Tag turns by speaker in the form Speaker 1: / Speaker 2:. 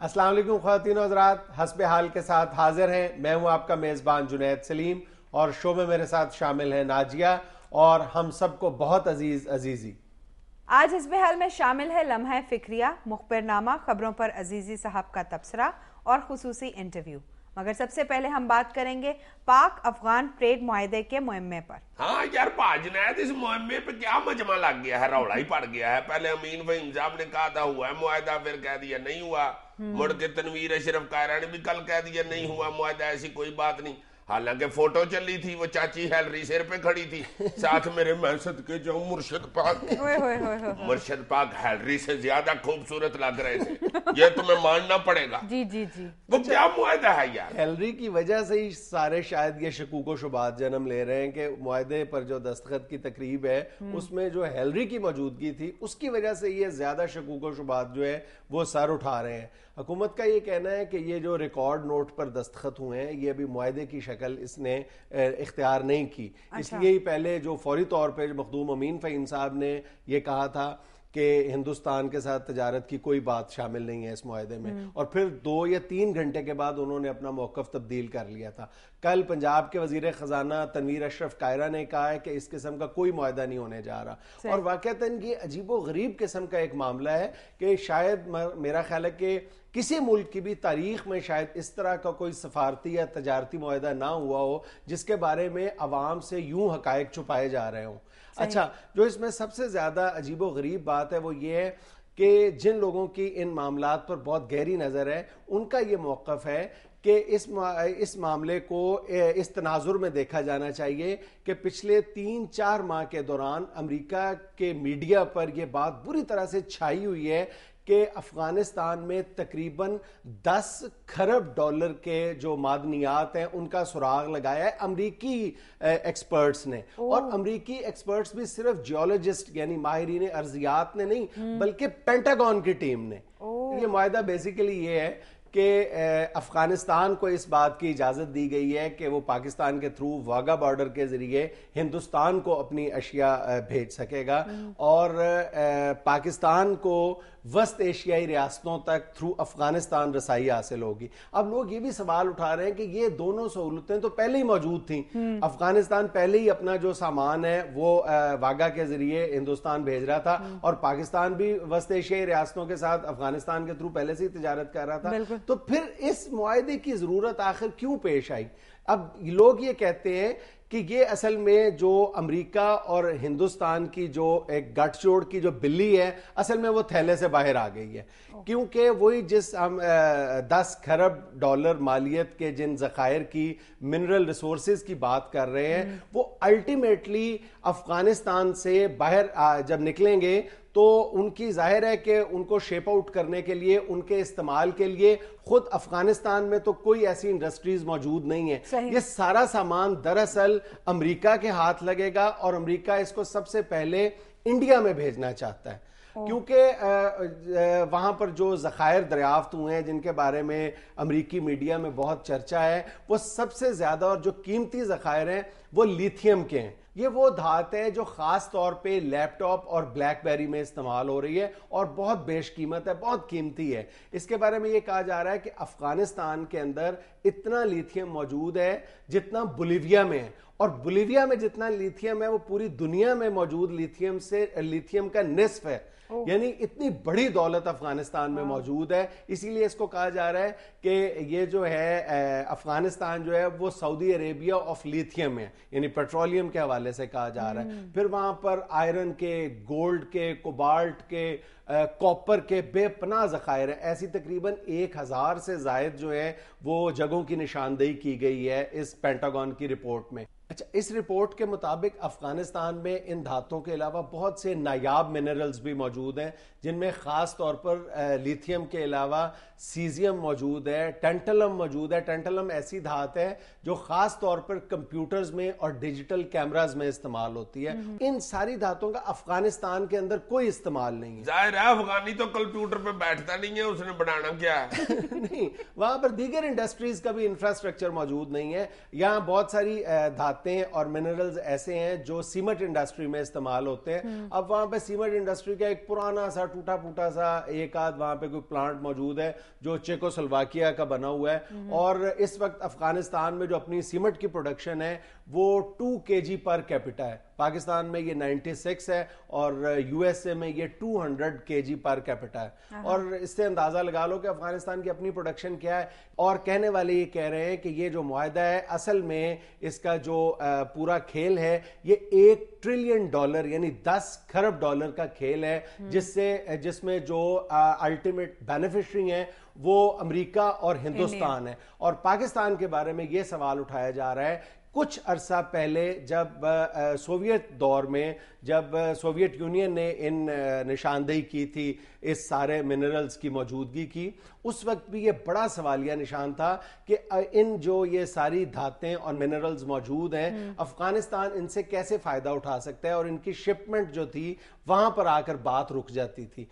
Speaker 1: السلام علیکم خواتین و حضرات، حسب حال کے ساتھ حاضر ہیں. میں ہوں آپ کا میزبان جنید سلیم اور شو میں میرے ساتھ شامل ہیں ناجیہ اور ہم سب کو بہت عزیز عزیزی.
Speaker 2: آج حسب حال میں شامل ہے لمحہ فکریہ، مخبرنامہ، خبروں پر عزیزی صاحب کا تبصرہ اور خصوصی انٹرویو. مگر سب سے پہلے ہم بات کریں گے پاک افغان ٹریڈ معاہدے کے معمے پر.
Speaker 3: ہاں یار جنید، اس معمے پہ کیا مجمع لگ گیا ہے، روڑا ہی پڑ گیا ہے. پہلے امین فہیم صاحب نے کہا تھا ہوا ہے معاہدہ، پھر کہہ دیا نہیں ہوا. مڑ کے تنویر اشرف قائرہ نے بھی کل کہہ دیا نہیں ہوا معاہدہ، ایسی کوئی بات نہیں. حالانکہ فوٹو چلی تھی، وہ چاچی ہیلری سر پہ کھڑی تھی، ساتھ میرے میں صدقے جاؤں مرشد پاک. مرشد پاک ہیلری سے زیادہ خوبصورت لگ رہے تھے، یہ تمہیں ماننا پڑے گا.
Speaker 2: جی جی جی،
Speaker 3: وہ کیا معاہدہ ہے یار؟
Speaker 1: ہیلری کی وجہ سے ہی سارے شاید یہ شکوک و شبہات جنم لے رہے ہیں کہ معاہدے پر جو دستخط کی تقریب ہے اس میں جو ہیلری کی موجودگی تھی اس کی وجہ سے یہ زیادہ شکوک و شبہات جو ہے وہ سر اٹھا رہے ہیں. حکومت کا یہ کہنا ہے کہ یہ جو ریکارڈ نوٹ پر دستخط ہوئے ہیں یہ ابھی معاہدے کی شکل اس نے اختیار نہیں کی. اس لیے ہی پہلے جو فوری طور پہ مخدوم امین فہیم صاحب نے یہ کہا تھا کہ ہندوستان کے ساتھ تجارت کی کوئی بات شامل نہیں ہے اس معاہدے میں، اور پھر 2 یا 3 گھنٹے کے بعد انہوں نے اپنا موقف تبدیل کر لیا تھا. کل پنجاب کے وزیر خزانہ تنویر اشرف قائرہ نے کہا ہے کہ اس قسم کا کوئی معاہدہ نہیں ہونے جا رہا. اور واقعتاً یہ عجیب و غریب قسم کا ایک معاملہ ہے کہ شاید میرا خیال ہے کہ کسی ملک کی بھی تاریخ میں شاید اس طرح کا کوئی سفارتی یا تجارتی معاہدہ نہ ہوا ہو جس کے بارے میں عوام سے یوں حقائق چھپائے جا رہے ہوں. اچھا، جو اس میں سب سے زیادہ عجیب و غریب بات ہے وہ یہ ہے کہ جن لوگوں کی ان معاملات پر بہت گہری نظر ہے ان کا یہ موقف ہے کہ اس معاملے کو اس تناظر میں دیکھا جانا چاہیے کہ پچھلے 3-4 ماہ کے دوران امریکہ کے میڈیا پر یہ بات بری طرح سے چھائی ہوئی ہے کہ افغانستان میں تقریباً $10 کھرب کے جو معدنیات ہیں ان کا سراغ لگایا ہے امریکی ایکسپرٹس نے. اور امریکی ایکسپرٹس بھی صرف جیولوجسٹ یعنی ماہرین ارضیات نے نہیں بلکہ پینٹاگون کی ٹیم نے. یہ معاہدہ بیسیکلی یہ ہے کہ افغانستان کو اس بات کی اجازت دی گئی ہے کہ وہ پاکستان کے تھرو واگا بارڈر کے ذریعے ہندوستان کو اپنی اشیاء بھیج سکے گا اور پاکستان کو وسط ایشیائی ریاستوں تک تھرو افغانستان رسائی حاصل ہوگی. اب لوگ یہ بھی سوال اٹھا رہے ہیں کہ یہ دونوں سہولتیں تو پہلے ہی موجود تھیں. افغانستان پہلے ہی اپنا جو سامان ہے وہ واگا کے ذریعے ہندوستان بھیج رہا تھا اور پاکستان بھی وسط ایشیائی ریاستوں کے ساتھ افغانستان کے تھرو پہلے سے ہی تجارت کر رہا تھا. تو پھر اس معاہدے کی ضرورت آخر کیوں پیش آئی؟ اب لوگ یہ کہتے ہیں کہ یہ اصل میں جو امریکہ اور ہندوستان کی جو ایک گٹھ جوڑ کی جو بلی ہے اصل میں وہ تھیلے سے باہر آ گئی ہے، کیونکہ وہی جس ہم $10 کھرب مالیت کے جن ذخائر کی منرل ریسورسز کی بات کر رہے ہیں وہ الٹیمیٹلی افغانستان سے باہر جب نکلیں گے تو ان کی ظاہر ہے کہ ان کو شیپ آؤٹ کرنے کے لیے ان کے استعمال کے لیے خود افغانستان میں تو کوئی ایسی انڈسٹریز موجود نہیں ہے. یہ سارا سامان دراصل امریکہ کے ہاتھ لگے گا اور امریکہ اس کو سب سے پہلے انڈیا میں بھیجنا چاہتا ہے کیونکہ وہاں پر جو ذخائر دریافت ہوئے ہیں جن کے بارے میں امریکی میڈیا میں بہت چرچا ہے وہ سب سے زیادہ اور جو قیمتی ذخائر ہیں وہ لیتھیم کے ہیں. یہ وہ دھات ہے جو خاص طور پہ لیپ ٹاپ اور بلیک بیری میں استعمال ہو رہی ہے اور بہت بیش قیمت ہے، بہت قیمتی ہے. اس کے بارے میں یہ کہا جا رہا ہے کہ افغانستان کے اندر اتنا لیتھیم موجود ہے جتنا بولیویا میں ہے، اور بولیویا میں جتنا لیتھیم ہے وہ پوری دنیا میں موجود لیتھیم کا نصف ہے. یعنی اتنی بڑی دولت افغانستان میں موجود ہے. اسی لیے اس کو کہا جا رہا ہے کہ یہ جو ہے افغانستان جو ہے وہ سعودی عربیہ آف لیتھیم ہے، یعنی پیٹرولیم کے حوالے سے کہا جا رہا ہے. پھر وہاں پر آئرن کے، گولڈ کے، کوبالٹ کے، کاپر کے بے پناہ ذخائر ہیں. ایسی تقریباً 1000 سے زائد جو ہے وہ جگہوں کی نشاندہی کی گئی ہے اس پینٹاگون کی رپورٹ میں. اچھا، اس رپورٹ کے مطابق افغانستان میں ان دھاتوں کے علاوہ بہت سے نایاب منرلز بھی موجود ہیں جن میں خاص طور پر لیتھیم کے علاوہ سیزیم موجود ہے، ٹینٹلم موجود ہے. ٹینٹلم ایسی دھات ہے جو خاص طور پر کمپیوٹرز میں اور ڈیجیٹل کیمراز میں استعمال ہوتی ہے. ان ساری دھاتوں کا افغانستان کے اندر کوئی استعمال نہیں ہے.
Speaker 3: ظاہر ہے افغانی تو کمپیوٹر پہ بیٹھتا نہیں ہے، اس نے بنانا کیا ہے؟
Speaker 1: نہیں، وہاں پر دیگر انڈسٹریز کا بھی انفراسٹرکچر موجود نہیں ہے. یہاں بہت ساری دھاتیں دھاتیں اور منرلز ایسے ہیں جو سیمنٹ انڈسٹری میں استعمال ہوتے ہیں. اب وہاں پہ سیمنٹ انڈسٹری کا ایک پرانا سا ٹوٹا پھوٹا سا ایک آدھ وہاں پہ کوئی پلانٹ موجود ہے جو چیکو سلواکیہ کا بنا ہوا ہے, اور اس وقت افغانستان میں جو اپنی سیمنٹ کی پروڈکشن ہے وہ 2 kg پر کیپٹا ہے. پاکستان میں یہ 96 ہے اور یو ایس اے میں یہ 200 kg پر کیپٹا ہے. اور اس سے اندازہ لگا لو کہ افغانستان کی اپنی پروڈکشن کیا ہے. اور کہنے والے یہ کہہ رہے ہیں کہ یہ جو معاہدہ ہے اصل میں اس کا جو پورا کھیل ہے یہ $1 ٹریلین یعنی 10 کھرب ڈالر کا کھیل ہے, جس میں جو الٹیمیٹ بینیفیشری ہیں وہ امریکہ اور ہندوستان ہے. اور پاکستان کے بارے میں یہ سوال اٹھایا جا رہا ہے کچھ عرصہ پہلے جب سوویت دور میں جب سوویت یونین نے ان نشاندہی کی تھی اس سارے منرلز کی موجودگی کی, اس وقت بھی یہ بڑا سوالیہ نشان تھا کہ ان جو یہ ساری دھاتیں اور منرلز موجود ہیں افغانستان ان سے کیسے فائدہ اٹھا سکتا ہے, اور ان کی شپمنٹ جو تھی وہاں پر آ کر بات رک جاتی تھی.